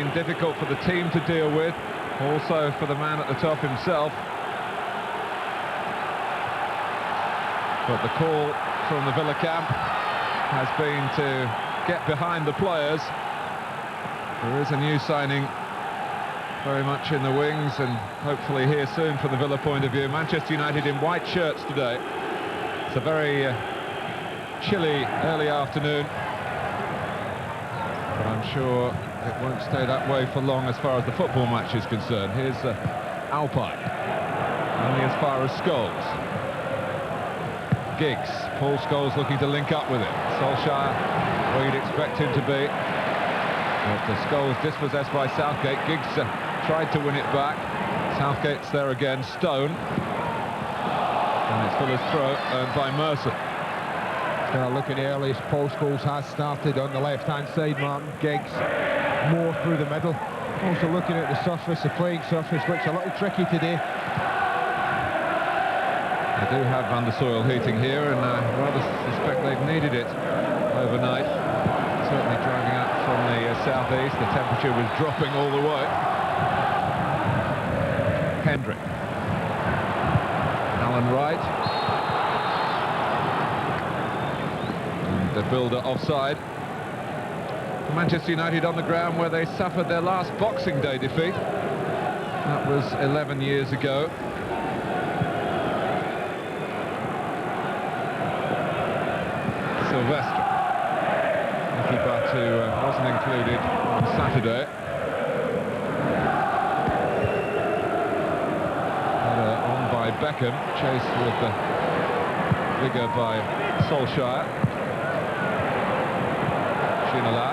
and difficult for the team to deal with, also for the man at the top himself. But the call from the Villa camp has been to get behind the players. There is a new signing very much in the wings, and hopefully here soon from the Villa point of view. Manchester United in white shirts today. It's a very chilly early afternoon, but I'm sure it won't stay that way for long as far as the football match is concerned. Here's Alpine, only as far as Scholes. Giggs, Paul Scholes looking to link up with him. Solskjær, where you'd expect him to be. But Scholes dispossessed by Southgate. Giggs tried to win it back. Southgate's there again. Stone. And it's Villa's throw earned by Merson. Looking early, as Paul Scholes has started on the left-hand side, Martin. Giggs more through the middle. Also looking at the surface, the playing surface looks a little tricky today. They do have under soil heating here, and I rather suspect they've needed it overnight. Certainly driving up from the southeast, the temperature was dropping all the way. Hendrick. Alan Wright. And the builder offside. Manchester United on the ground where they suffered their last Boxing Day defeat. That was 11 years ago. Sylvester. Nicky Butt, who wasn't included on Saturday. On by Beckham, chased with the vigour by Solskjær. Ginola.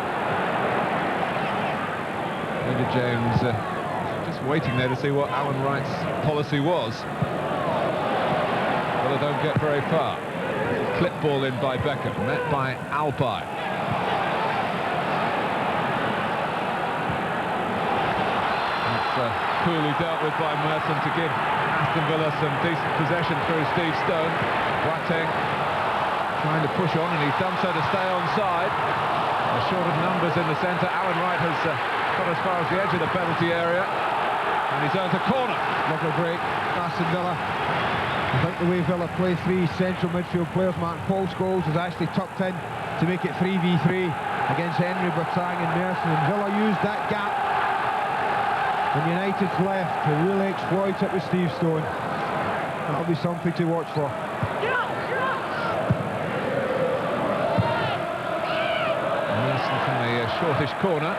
David James just waiting there to see what Alan Wright's policy was. Well, they don't get very far. Clip ball in by Beckham, met by Alpine. It's coolly dealt with by Merson to give Aston Villa some decent possession through Steve Stone. Boateng trying to push on, and he's done so to stay onside. Short of numbers in the centre. Alan Wright has got as far as the edge of the penalty area, and he's earned a corner. Lovely break, Aston Villa. I think the way Villa play three central midfield players, Martin, Paul Scholes is actually tucked in to make it 3v3 against Henry, Boateng and Merson, and Villa used that gap when United's left to really exploit it with Steve Stone. That'll be something to watch for. Merson from the shortish corner.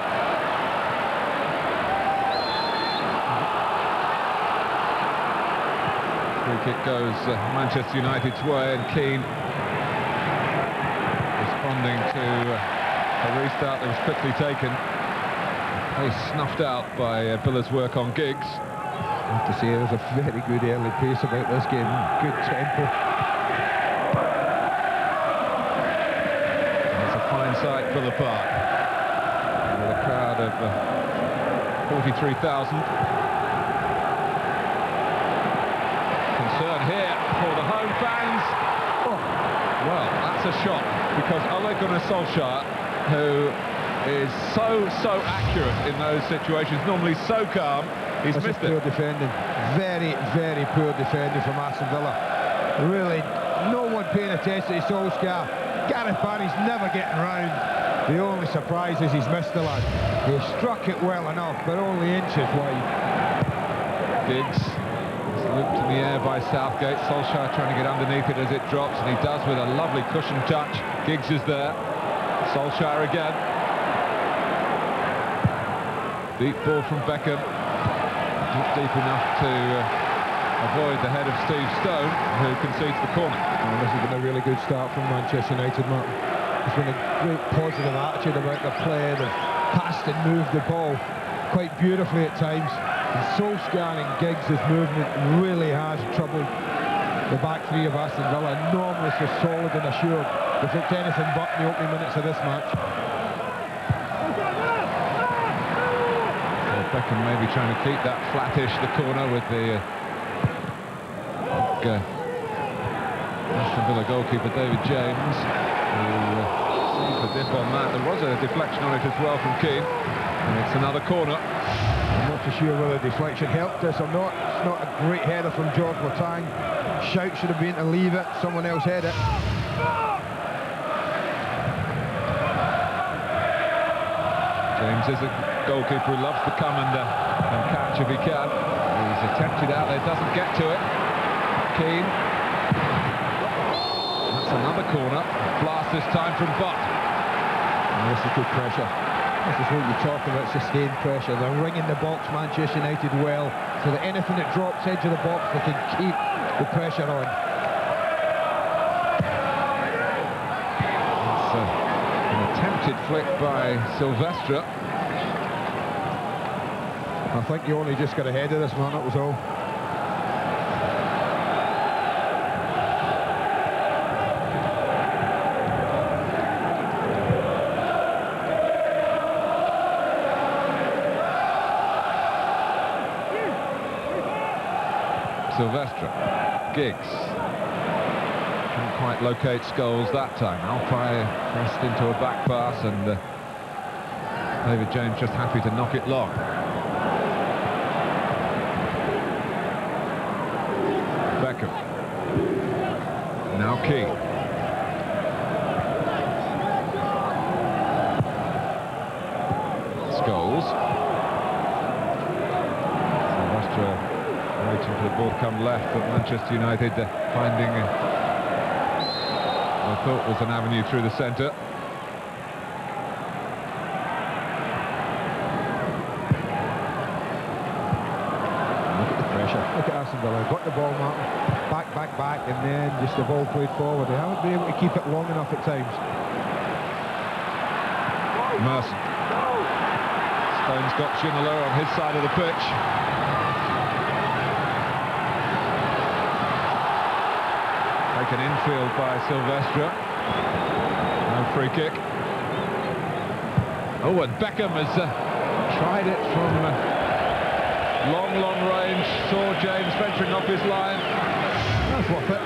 Free kick goes Manchester United's way, and Keane responding to a restart that was quickly taken. They snuffed out by Villa's work on Giggs. I have to say there's a very good early pace about this game, good tempo. It's a fine sight, Villa Park, with a crowd of 43,000. Concern here for the home fans. Oh, well, that's a shock, because Ole Gunnar Solskjær, who is so accurate in those situations, normally so calm, he's missed it. Poor defending, very poor defending from Aston Villa. Really, no one paying attention to Solskjær. Gareth Barry's never getting round. The only surprise is he's missed the lad. He struck it well enough, but only inches wide. Giggs. Looped in the air by Southgate. Solskjær trying to get underneath it as it drops, and he does with a lovely cushion touch. Giggs is there. Solskjær again. Deep ball from Beckham. Not deep enough to avoid the head of Steve Stone, who concedes the corner. Well, this has been a really good start from Manchester United, Martin. There's been a great positive attitude about the play. They've passed and moved the ball quite beautifully at times. And Solskjær and Giggs' movement really has troubled the back three of Aston Villa. Normally so solid and assured. They've looked anything but in the opening minutes of this match. So Beckham maybe trying to keep that flattish, the corner, with the Aston Villa goalkeeper David James, who sees the dip on that. There was a deflection on it as well from Keane. And it's another corner. I'm not too sure whether the deflection helped us or not. It's not a great header from George Boateng. Shout should have been to leave it. Someone else had it. James is a goalkeeper who loves to come and catch if he can. He's attempted out there, doesn't get to it. Keane. That's another corner. Blast this time from Butt. And this is good pressure. This is what you talk about, sustained pressure. They're ringing the box, Manchester United, well, so that anything that drops edge of the box, they can keep the pressure on. It's an attempted flick by Silvestre. I think you only just got ahead of this, man, that was all. Silvestre, Giggs, couldn't quite locate Scholes that time. Alpay pressed into a back pass and David James just happy to knock it long. Beckham, now Keane. Scholes. Silvestre waiting for the ball to come left, but Manchester United finding what I thought was an avenue through the centre. Look at the pressure. Look at Aston Villa. Got the ball, Martin. Back, and then just the ball played forward. They haven't been able to keep it long enough at times. Merson. Stone's got Ginola on his side of the pitch. Taken infield by Silvestre. No free kick. Oh, and Beckham has tried it from long range. Saw James venturing off his line. That's worth it.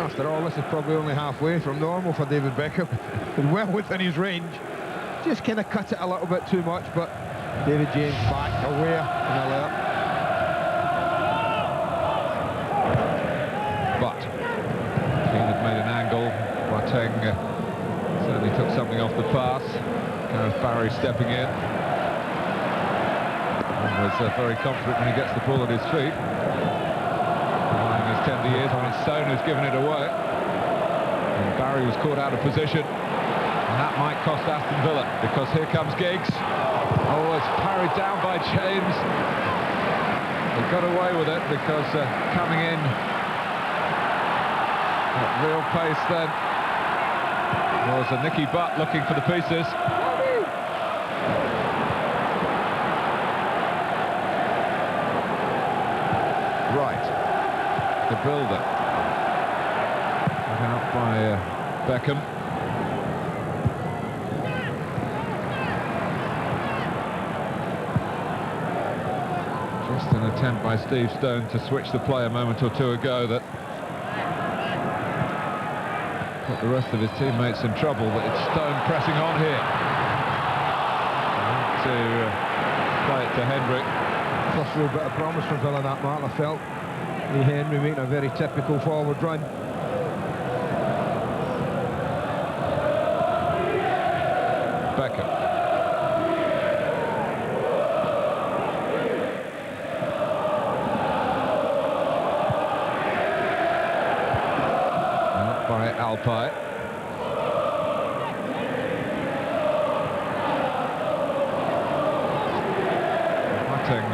After all, this is probably only halfway from normal for David Beckham. And well within his range. Just kind of cut it a little bit too much, but David James back aware and alert. But Keane had made an angle. Boateng certainly took something off the pass. Gareth Barry stepping in. And was very confident when he gets the ball at his feet. Relying his tender years, when it's Stone who's given it away. And Barry was caught out of position. And that might cost Aston Villa, because here comes Giggs. Oh, it's parried down by James. They got away with it because coming in at real pace then was Nicky Butt looking for the pieces. Right, the builder. Out by Beckham. Just an attempt by Steve Stone to switch the play a moment or two ago that put the rest of his teammates in trouble, but it's Stone pressing on here. To play it to Hendrick. First real bit of promise from Villa that, Mark, I felt. Lee Henry making a very typical forward run. Beckham. Out by Alpay. Boateng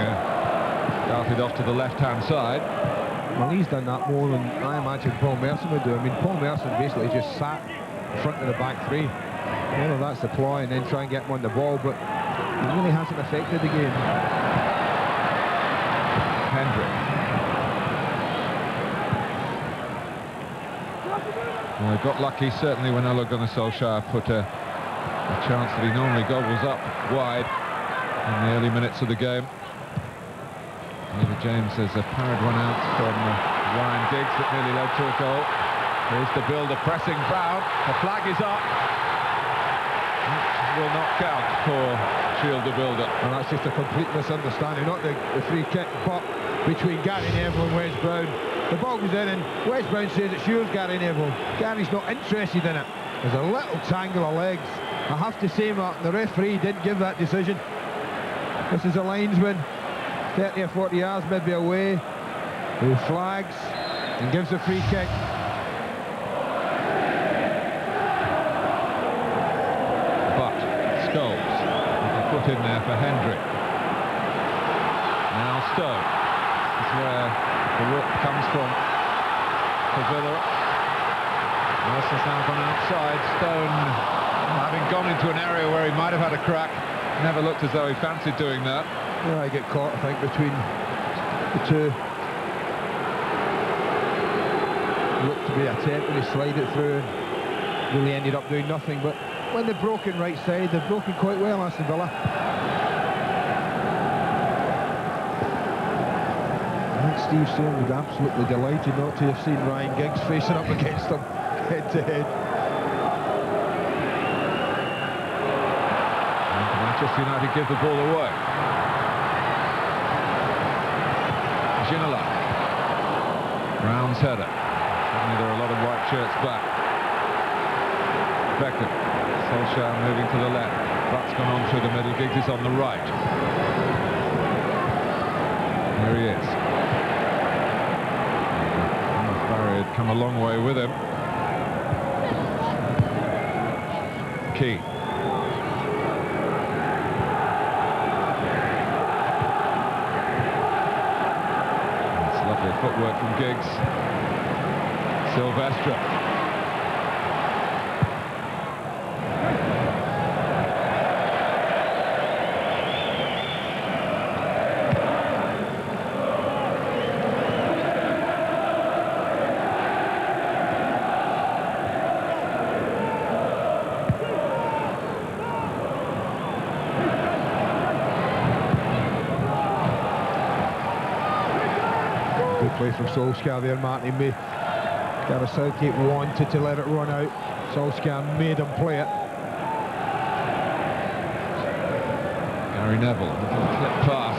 darted off to the left-hand side. Well, he's done that more than I imagine Paul Merson would do. I mean, Paul Merson basically just sat in front of the back three. Whether that's the ploy and then try and get him on the ball, but it really hasn't affected the game. Hendrick. Well, they got lucky certainly when Ole Gunnar Solskjær put a chance that he normally gobbles up wide in the early minutes of the game. David James has parried one out from Ryan Giggs that nearly led to a goal. Here's the builder pressing Brown. The flag is up. will not count for Shield the Builder. And that's just a complete misunderstanding, not the free kick, but between Gary Neville and Wes Brown. The ball goes in and Wes Brown says it's yours, Gary Neville. Gary's not interested in it. There's a little tangle of legs. I have to say, Martin, the referee didn't give that decision. This is a linesman, 30 or 40 yards maybe away, who flags and gives a free kick. But Scholes with a foot in there for Hendry. Now Stone. This is where the rook comes from for Villa. This has now gone outside. Stone, having gone into an area where he might have had a crack, never looked as though he fancied doing that. Yeah, I get caught, I think, between the two. Looked to be attempting to slide it through and really ended up doing nothing. But when they've broken right side, they've broken quite well, Aston Villa. I think Steve Stone was absolutely delighted not to have seen Ryan Giggs facing up against him head to head. Manchester United give the ball away. Ginola. Brown's header. Suddenly there are a lot of white shirts back. Beckham. Solskjær moving to the left. Butt's gone on through the middle. Giggs is on the right. There he is. Barry had come a long way with him. Key. Footwork from Giggs. Silvestre. Play from Solskjær there, Martin. Gareth Southgate wanted to let it run out. Solskjær made him play it. Gary Neville, a little clip pass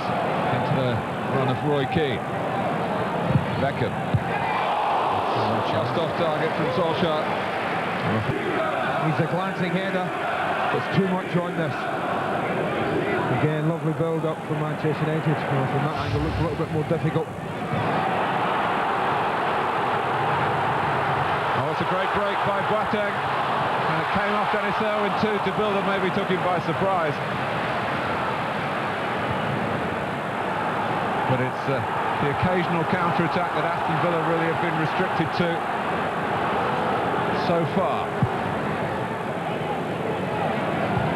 into the run of Roy Keane. Beckham. Just off target from Solskjær. He's a glancing header. There's too much on this. Again, lovely build-up from Manchester United. From that angle, looks a little bit more difficult. It's a great break by Boateng, and it came off Dennis Irwin too. De Builder maybe took him by surprise. But it's the occasional counter-attack that Aston Villa really have been restricted to so far.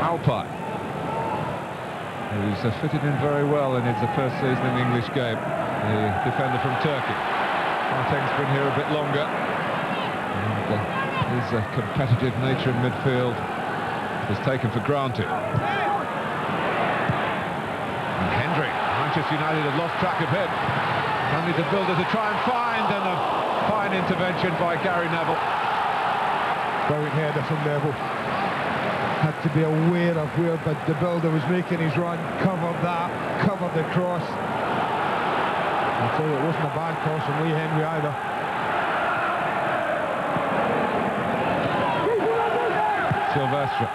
Alpine, who's fitted in very well in his first season in the English game, the defender from Turkey. Boateng's been here a bit longer. His competitive nature in midfield is taken for granted. And Hendry, Manchester United have lost track of him. Only De Builder to try and find, and a fine intervention by Gary Neville. Brilliant header from Neville. Had to be aware of where De Builder was making his run, covered that, covered the cross. I'll tell you, it wasn't a bad cross from Lee Henry either. Silvestre.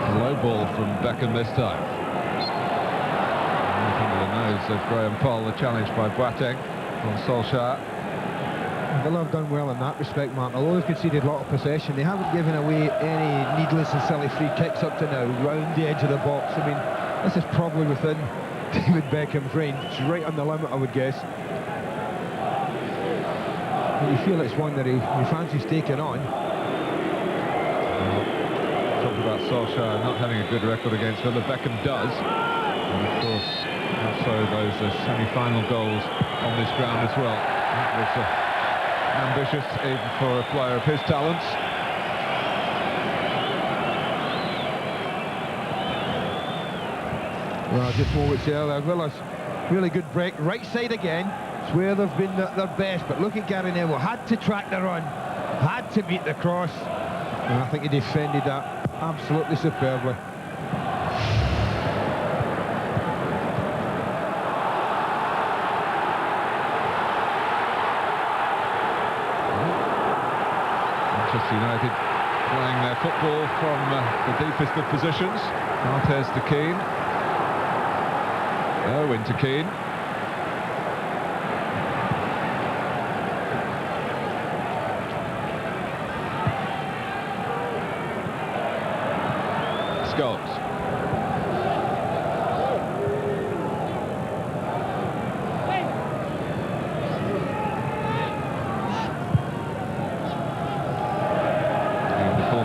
A low ball from Beckham this time. Right under the nose of Graham Poll, the challenge by Boateng on Solskjær. Villa have done well in that respect, Martin. Although they've conceded a lot of possession, they haven't given away any needless and silly free kicks up to now, round the edge of the box. I mean, this is probably within David Beckham's range. It's right on the limit, I would guess. But you feel it's one that he fancies taking on. Well, talked about Solskjær not having a good record against Villa. Beckham does. And of course, also those semi-final goals on this ground as well. That was ambitious even for a player of his talents. Well, just moments earlier, Villa's really good break. Right side again. It's where they've been their best, but look at Gary Neville. Had to track the run, had to beat the cross. And I think he defended that absolutely superbly. Manchester United playing their football from the deepest of positions. Martes to Keane. Owen to Keane. Scholes.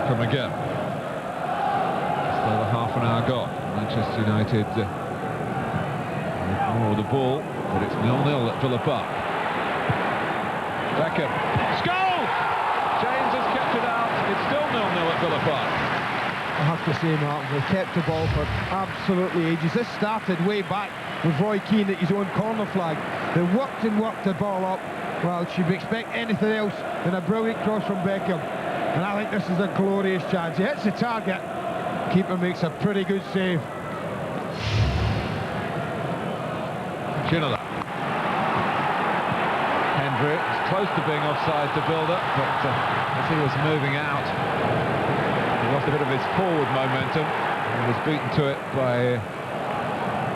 From again. Still a half an hour gone. Manchester United with more of the ball, but it's 0-0 at Villa Park. Beckham. Scholes! James has kept it out. It's still 0-0 at Villa Park. I have to say, Martin, they've kept the ball for absolutely ages. This started way back with Roy Keane at his own corner flag. They worked and worked the ball up. Well, should we expect anything else than a brilliant cross from Beckham? And I think this is a glorious chance. He hits the target. Keeper makes a pretty good save. Ginola. Hendry is close to being offside to build up, but as he was moving out, he lost a bit of his forward momentum and was beaten to it by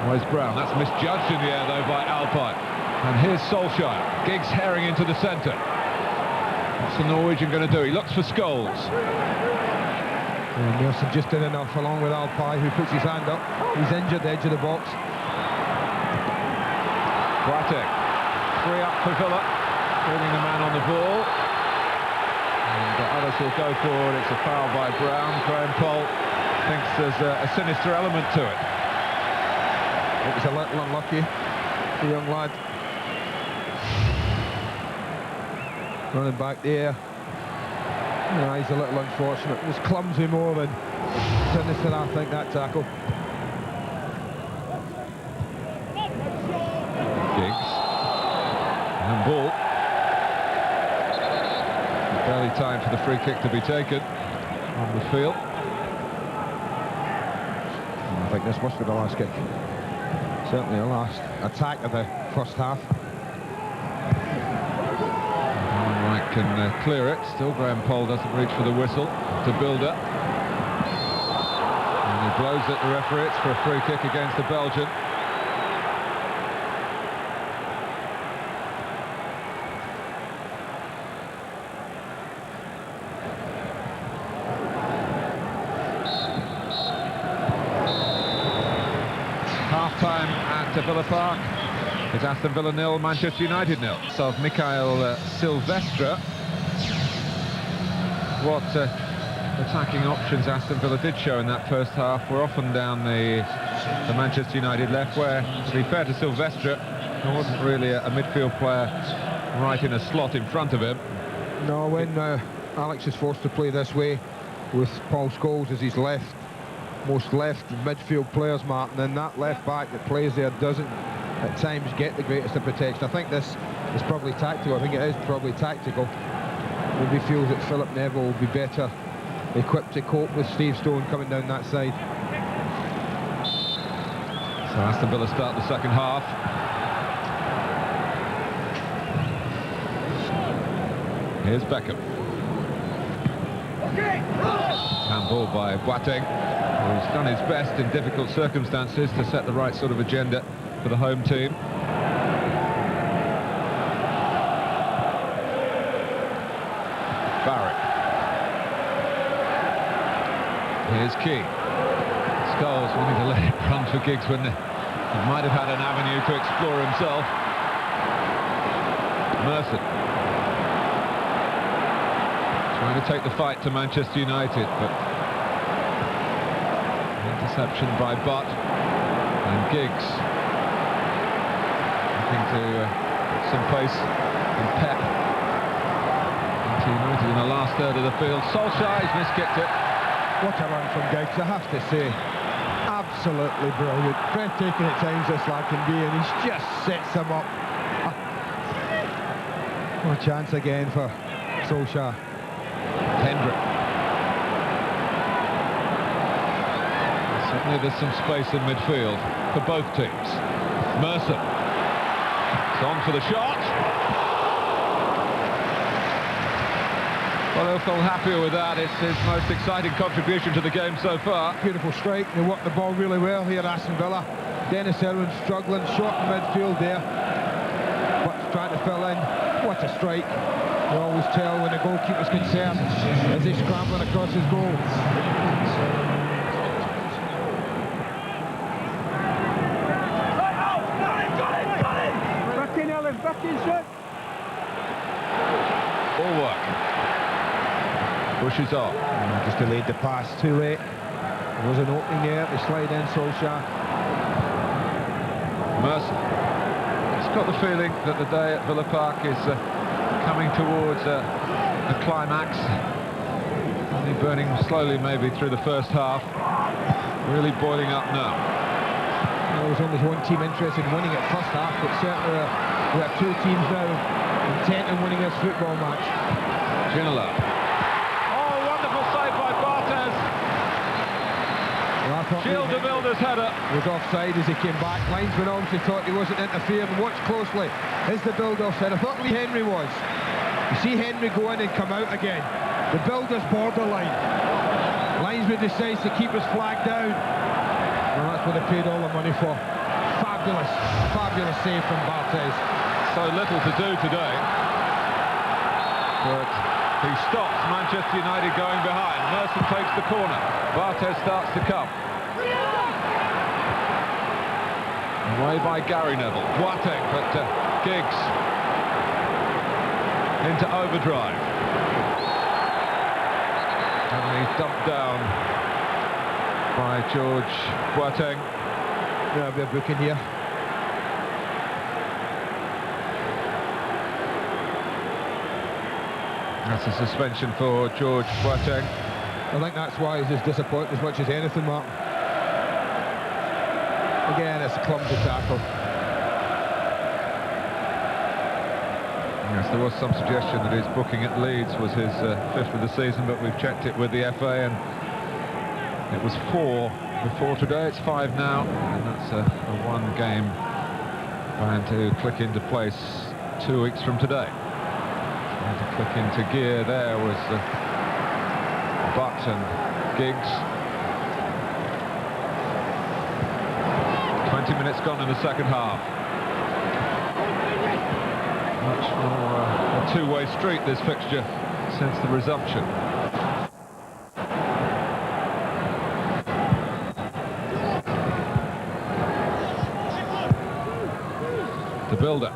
Wes Brown. That's misjudged in the air, though, by Alpine. And here's Solskjær. Giggs herring into the centre. What's the Norwegian going to do? He looks for Scholes. Yeah, Nielsen just did enough, along with Alpine, who puts his hand up. He's injured the edge of the box. Boateng. 3 up for Villa, bringing the man on the ball. And others will go forward. It's a foul by Brown. Graham Poll thinks there's a sinister element to it. It was a little unlucky, the young lad. Running back there. Yeah, he's a little unfortunate. It was clumsy more than sinister, I think, that tackle. Giggs. And ball. Barely time for the free kick to be taken on the field. I think this must be the last kick. Certainly the last attack of the first half. Can clear it. Still Graham Poll doesn't reach for the whistle to build up. And he blows at the referee. It's for a free kick against the Belgian. Half-time at Villa Park. It's Aston Villa 0, Manchester United 0. So Mikael Silvestre. What attacking options Aston Villa did show in that first half were often down the Manchester United left, where, to be fair to Silvestre, there wasn't really a midfield player right in a slot in front of him. No, when Alex is forced to play this way with Paul Scholes as his most left midfield players, Martin, and that left back that plays there doesn't at times get the greatest of protection. I think this is probably tactical. I think it is probably tactical. Maybe feels that Philip Neville will be better equipped to cope with Steve Stone coming down that side. So Aston Villa start the second half. Here's Beckham. Handball by Boateng, who's done his best in difficult circumstances to set the right sort of agenda for the home team. Barrett. Here's Keane. Scholes wanting to let it run for Giggs when he might have had an avenue to explore himself. Merson. Trying to take the fight to Manchester United, but interception by Butt, and Giggs looking to put some pace and pep into United in the last third of the field. Solskjær has miskicked it. What a run from Giggs, I have to say. absolutely brilliant. Breathtaking at times, this lad can be, and he just sets them up. What a chance again for Solskjær. Hendrick. Certainly there's some space in midfield for both teams. Mercer. It's on for the shot. Well, he'll feel happier with that. It's his most exciting contribution to the game so far. Beautiful strike. They work the ball really well here, Aston Villa. Dennis Irwin struggling, short in midfield there. But trying to fill in. What a strike. You always tell when the goalkeeper's concerned as he's scrambling across his goal. Ball work. Pushes on. Just delayed the pass too late. There was an opening there. They slide in, Solskjær. Mercer. It's got the feeling that the day at Villa Park is coming towards a climax. Only burning slowly maybe through the first half. Really boiling up now. There was only one team interested in winning it first half, but certainly we have two teams now intent on winning this football match. Ginola. Oh, wonderful save by Barthez. Well, Shield the Builder's header. Was offside as he came back. Linesman obviously thought he wasn't interfering. Watch closely. Is the Builder offside? I thought Lee Henry was. You see Henry go in and come out again. The Builder's borderline. Linesman decides to keep his flag down. Well, that's what they paid all the money for. Fabulous, fabulous save from Barthez. So little to do today. But he stops Manchester United going behind. Merson takes the corner. Barthez starts to come. Away by Gary Neville. Boateng, but Giggs into overdrive. And he's dumped down by George Boateng. Yeah, we're booking here. That's a suspension for George Boateng. I think that's why he's as disappointed as much as anything, Mark. Again, it's a clumsy tackle. Yes, there was some suggestion that his booking at Leeds was his fifth of the season, but we've checked it with the FA and it was 4 before today. It's 5 now, and that's a one-game ban to click into place 2 weeks from today. Trying to click into gear there was Butt and Giggs. 20 minutes gone in the second half. Much more a two-way street, this fixture, since the resumption. The builder.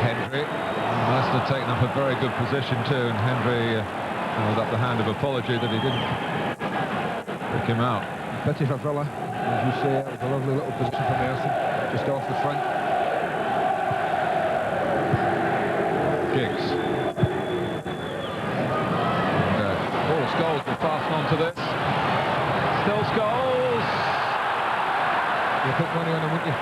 Hendry. Must have taken up a very good position too, and Hendry held up the hand of apology that he didn't pick him out. Pity for Villa, as you say. It was a lovely little position for Merson, just off the front. Giggs. And Scholes will pass on to this. Still Scholes. You put money on him, wouldn't you?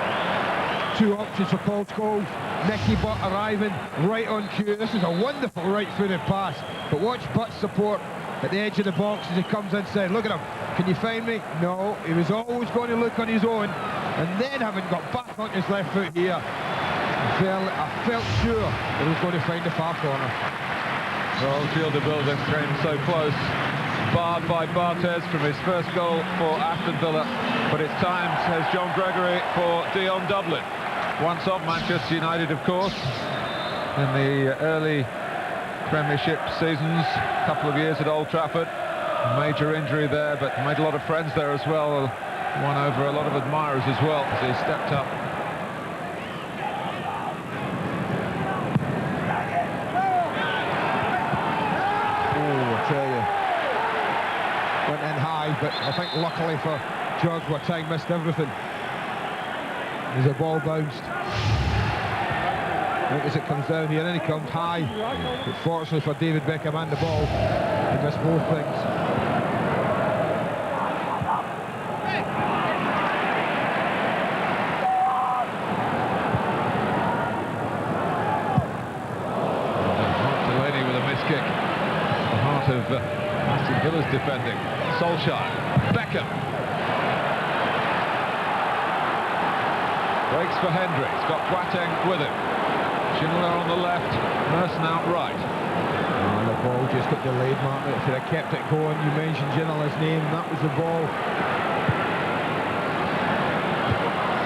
2 options for Paul Scholes. Nicky Butt arriving right on cue. This is a wonderful right-footed pass. But watch Butt's support at the edge of the box as he comes inside. Look at him. Can you find me? No. He was always going to look on his own. And then having got back on his left foot here, I felt sure that he was going to find the far corner. Well, Fielder Builder came so close. Barred by Barthez from his first goal for Aston Villa. But it's time, says John Gregory, for Dion Dublin. Once of Manchester United, of course, in the early Premiership seasons, a couple of years at Old Trafford. Major injury there, but made a lot of friends there as well. Won over a lot of admirers as well as he stepped up. Oh, I tell you. Went in high, but I think luckily for George Boateng missed everything as the ball bounced. Right as it comes down here, and he comes high. But fortunately for David Beckham and the ball, he missed both things. With a missed kick. The heart of Aston Villa's defending. Solskjær, Beckham. Breaks for Hendricks, got Boateng with him. Schindler on the left, Merson out right. And the ball just got delayed, Martin. If they'd have kept it going, you mentioned Ginola's name, that was the ball.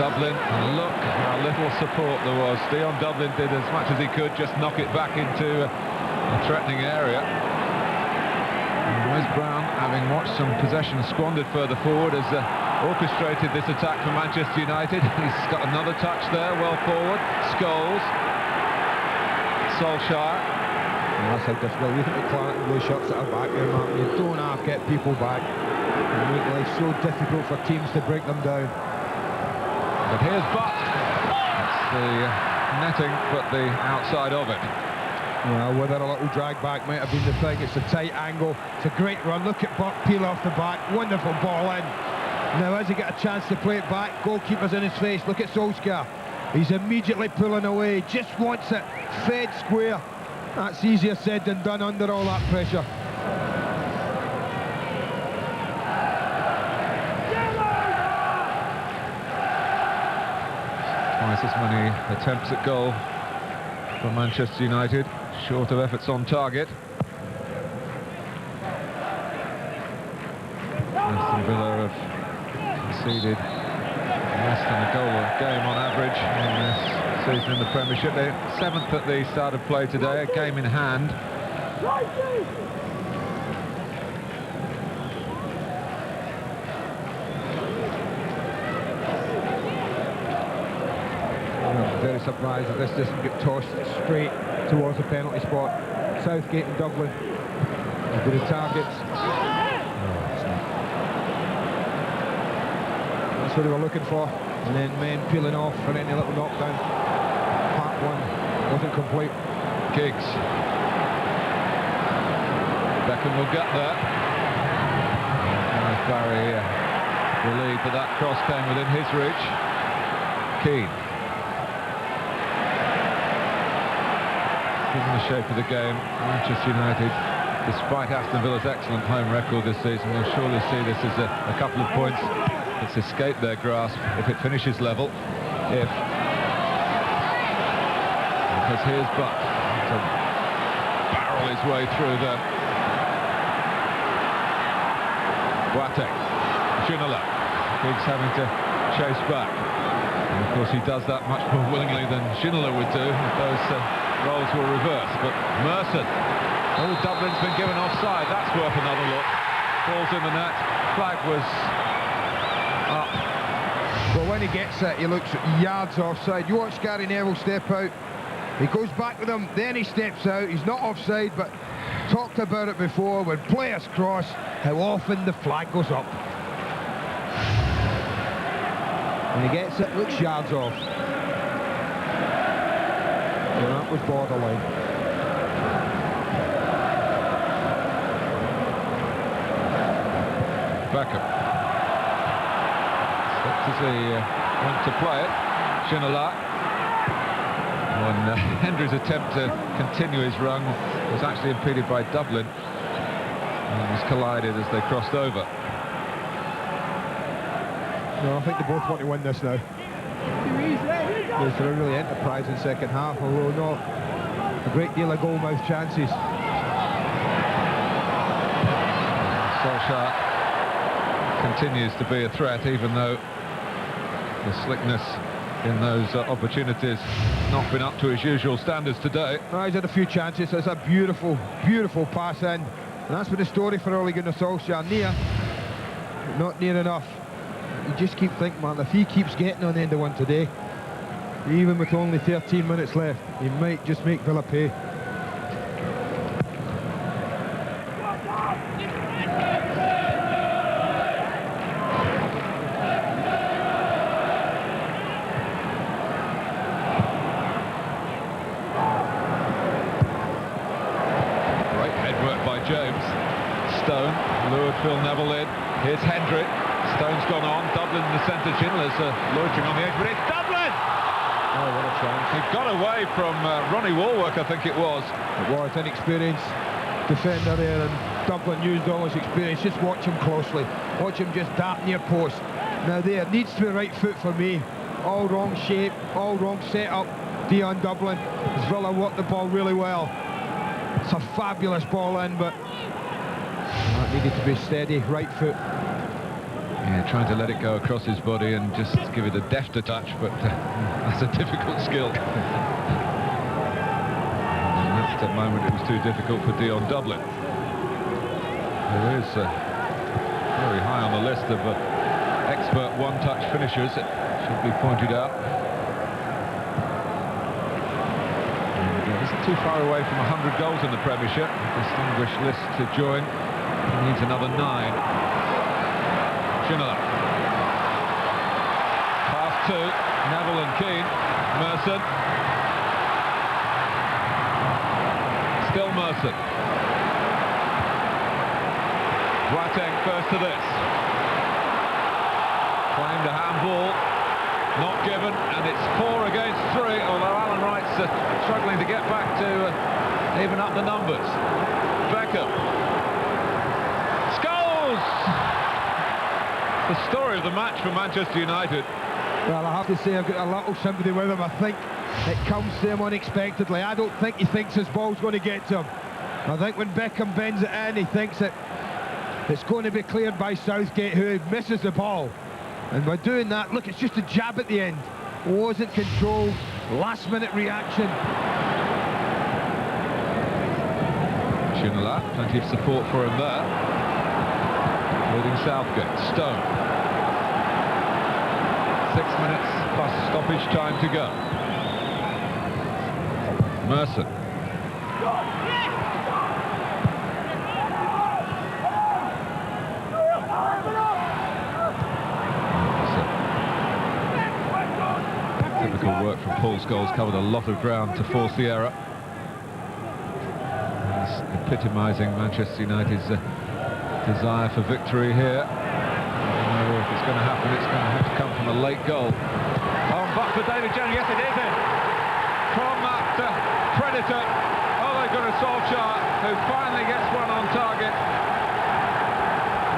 Dublin, and look how little support there was. Dion Dublin did as much as he could, just knock it back into a threatening area. And Wes Brown, having watched some possession squandered further forward, has orchestrated this attack for Manchester United. He's got another touch there, well forward. Scholes. Solskjær. And that's how difficult. You think the Clark and blue shots that are back there, Martin. You don't have to get people back. You make life so difficult for teams to break them down. But here's Butt. That's the netting, but the outside of it. Well, whether a little drag back might have been the thing. It's a tight angle. It's a great run. Look at Butt peel off the back. Wonderful ball in. Now, as he get a chance to play it back, goalkeeper's in his face. Look at Solskjær. He's immediately pulling away. Just wants it fed square. That's easier said than done under all that pressure. Twice as many attempts at goal for Manchester United, short of efforts on target. Aston Villa have conceded less than a goal a game on average in this season in the Premiership. They're 7th at the start of play today, a game in hand. I'm very surprised that this doesn't get tossed straight towards the penalty spot. Southgate and Dublin will be the targets. That's what they were looking for. And then men peeling off for any little knockdown. Part one wasn't complete. Giggs. Beckham will get there. Nice Barry relieved, but that cross came within his reach. Keane. Given the shape of the game, Manchester United, despite Aston Villa's excellent home record this season, will surely see this as a couple of points that's escaped their grasp if it finishes level. Because here's Butt to barrel his way through them. Boateng, Ginola, Giggs having to chase back. And of course he does that much more willingly than Ginola would do if those roles were reversed. But Merson, oh, Dublin's been given offside, that's worth another look. Falls in the net, flag was up. Well, when he gets it, he looks yards offside. You watch Gary Neville step out, he goes back with him, then he steps out. He's not offside, but talked about it before, when players cross, how often the flag goes up. When he gets it, looks yards off. And that was borderline. Beckham. Slipped as he went to play it. Ginola. When Hendry's attempt to continue his run was actually impeded by Dublin and was collided as they crossed over. No, I think they both want to win this now. They're really enterprising second half, although not a great deal of goal-mouth chances. Solskjær continues to be a threat, even though the slickness in those opportunities not been up to his usual standards today. No, he's had a few chances. That's a beautiful, beautiful pass in. And that's been the story for Ole Gunnar Solskjær. Near, but not near enough. You just keep thinking, man, if he keeps getting on the end of one today, even with only 13 minutes left, he might just make Villa pay. Phil Neville in. Here's Hendrick. Stone's gone on. Dublin in the centre. Schindler's loitering on the edge, but it's Dublin! Oh, what a chance. He got away from Ronnie Warwick, I think it was. It was inexperienced defender there, and Dublin used all his experience. Just watch him closely. Watch him just dart near post. Now there, needs to be right foot for me. All wrong shape, all wrong setup. Dion Dublin. Villa worked the ball really well. It's a fabulous ball in, but that needed to be steady, right foot. Yeah, trying to let it go across his body and just give it a defter touch, but that's a difficult skill. And at that moment it was too difficult for Dion Dublin. There is very high on the list of expert one-touch finishers, it should be pointed out. And, isn't too far away from 100 goals in the Premiership. Distinguished list to join. He needs another 9. Schindler. Pass to Neville and Keane. Merson. Still Merson. Boateng first to this. Claimed a handball. Not given, and it's 4 against 3, although Alan Wright's struggling to get back to even up the numbers. Beckham. The story of the match for Manchester United. Well, I have to say I've got a little sympathy with him. I think it comes to him unexpectedly. I don't think he thinks his ball's going to get to him. I think when Beckham bends it in, he thinks that it's going to be cleared by Southgate, who misses the ball. And by doing that, look, it's just a jab at the end. Wasn't controlled, last-minute reaction. Schindler, plenty of support for him there. Leading Southgate. Stone. 6 minutes plus stoppage time to go. Merson. Typical work from Paul Scholes, covered a lot of ground to force the error. He's epitomising Manchester United's desire for victory here. If it's going to happen, it's going to have to come from a late goal. Oh, but for David Jones, yes it is in. From that predator, Ole Gunnar Solskjær, who finally gets one on target.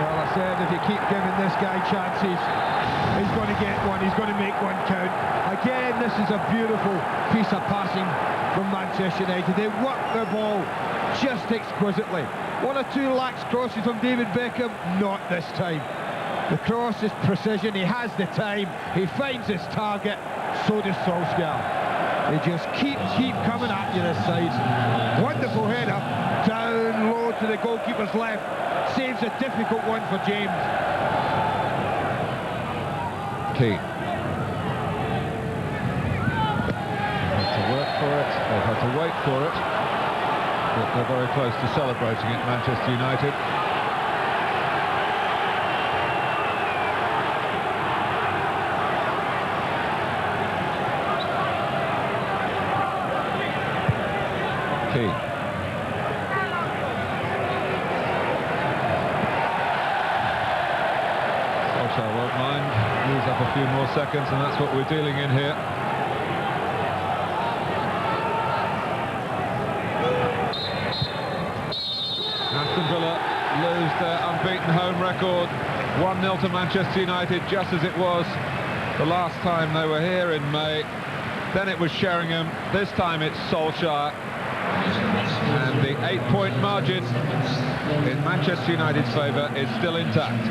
Well, I said if you keep giving this guy chances, he's going to get one, he's going to make one count. Again, this is a beautiful piece of passing from Manchester United. They work their ball just exquisitely. 1 or 2 lax crosses from David Beckham, not this time. The cross is precision, he has the time, he finds his target, so does Solskjær. They just keep coming at you this side. Wonderful header, down low to the goalkeeper's left, saves a difficult one for James. Keane. They've had to work for it, they've had to wait for it. But they're very close to celebrating it, Manchester United. Keane. Solskjær won't mind. Use up a few more seconds, and that's what we're dealing in here. Aston Villa lose their unbeaten home record. 1-0 to Manchester United, just as it was the last time they were here in May. Then it was Sheringham, this time it's Solskjær. And the 8-point margin in Manchester United's favour is still intact.